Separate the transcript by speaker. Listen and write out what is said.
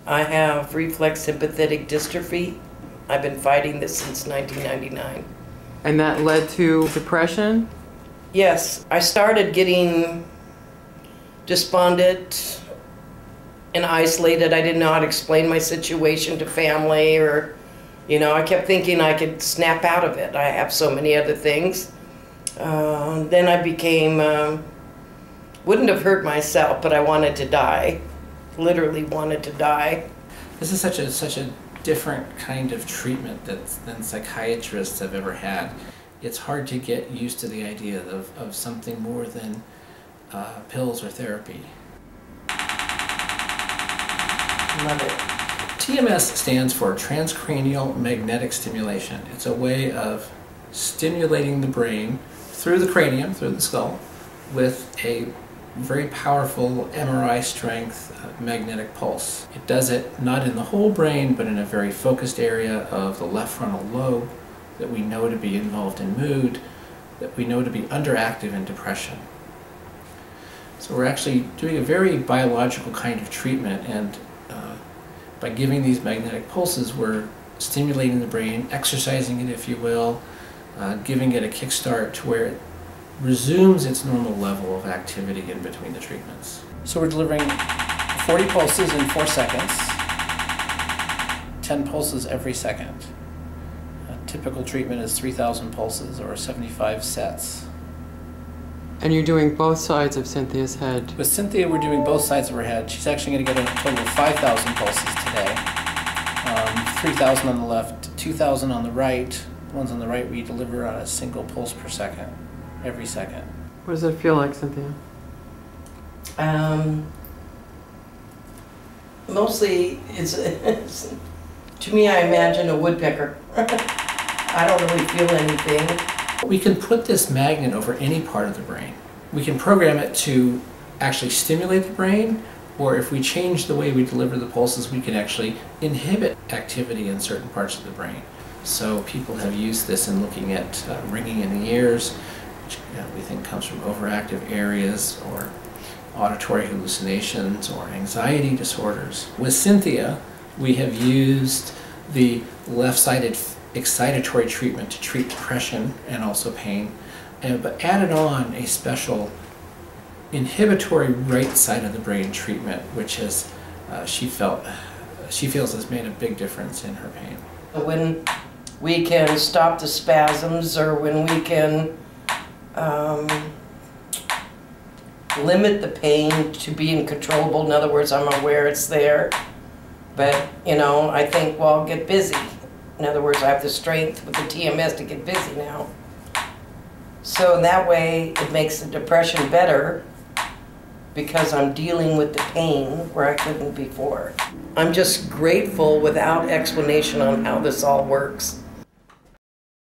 Speaker 1: I have reflex sympathetic dystrophy. I've been fighting this since 1999.
Speaker 2: And that led to depression?
Speaker 1: Yes, I started getting despondent and isolated. I didn't know how to explain my situation to family, or, I kept thinking I could snap out of it. I have so many other things. Then I became, wouldn't have hurt myself, but I wanted to die. Literally wanted to die.
Speaker 3: This is such a different kind of treatment than psychiatrists have ever had. It's hard to get used to the idea of something more than pills or therapy.
Speaker 1: Love it.
Speaker 3: TMS stands for transcranial magnetic stimulation. It's a way of stimulating the brain through the cranium, through the skull, with a very powerful MRI strength magnetic pulse. It does it not in the whole brain, but in a very focused area of the left frontal lobe that we know to be involved in mood, that we know to be underactive in depression. So we're actually doing a very biological kind of treatment, and by giving these magnetic pulses, we're stimulating the brain, exercising it, if you will, giving it a kickstart to where it resumes its normal level of activity in between the treatments.
Speaker 4: So we're delivering 40 pulses in 4 seconds, 10 pulses every second. A typical treatment is 3,000 pulses or 75 sets.
Speaker 2: And you're doing both sides of Cynthia's head.
Speaker 4: With Cynthia, we're doing both sides of her head. She's actually going to get a total of 5,000 pulses today. 3,000 on the left, 2,000 on the right. The ones on the right we deliver on a single pulse per second, every second.
Speaker 2: What does it feel like, Cynthia?
Speaker 1: Mostly, it's to me, I imagine a woodpecker. I don't really feel anything.
Speaker 3: We can put this magnet over any part of the brain. We can program it to actually stimulate the brain, or if we change the way we deliver the pulses, we can actually inhibit activity in certain parts of the brain. So people have used this in looking at ringing in the ears, which we think comes from overactive areas, or auditory hallucinations, or anxiety disorders. With Cynthia, we have used the left-sided excitatory treatment to treat depression and also pain, but added on a special inhibitory right side of the brain treatment, which has she feels has made a big difference in her pain.
Speaker 1: When we can stop the spasms, or when we can limit the pain to being controllable. In other words, I'm aware it's there, but I think, well, I'll get busy. In other words, I have the strength with the TMS to get busy now. So in that way, it makes the depression better because I'm dealing with the pain where I couldn't before. I'm just grateful without explanation on how this all works.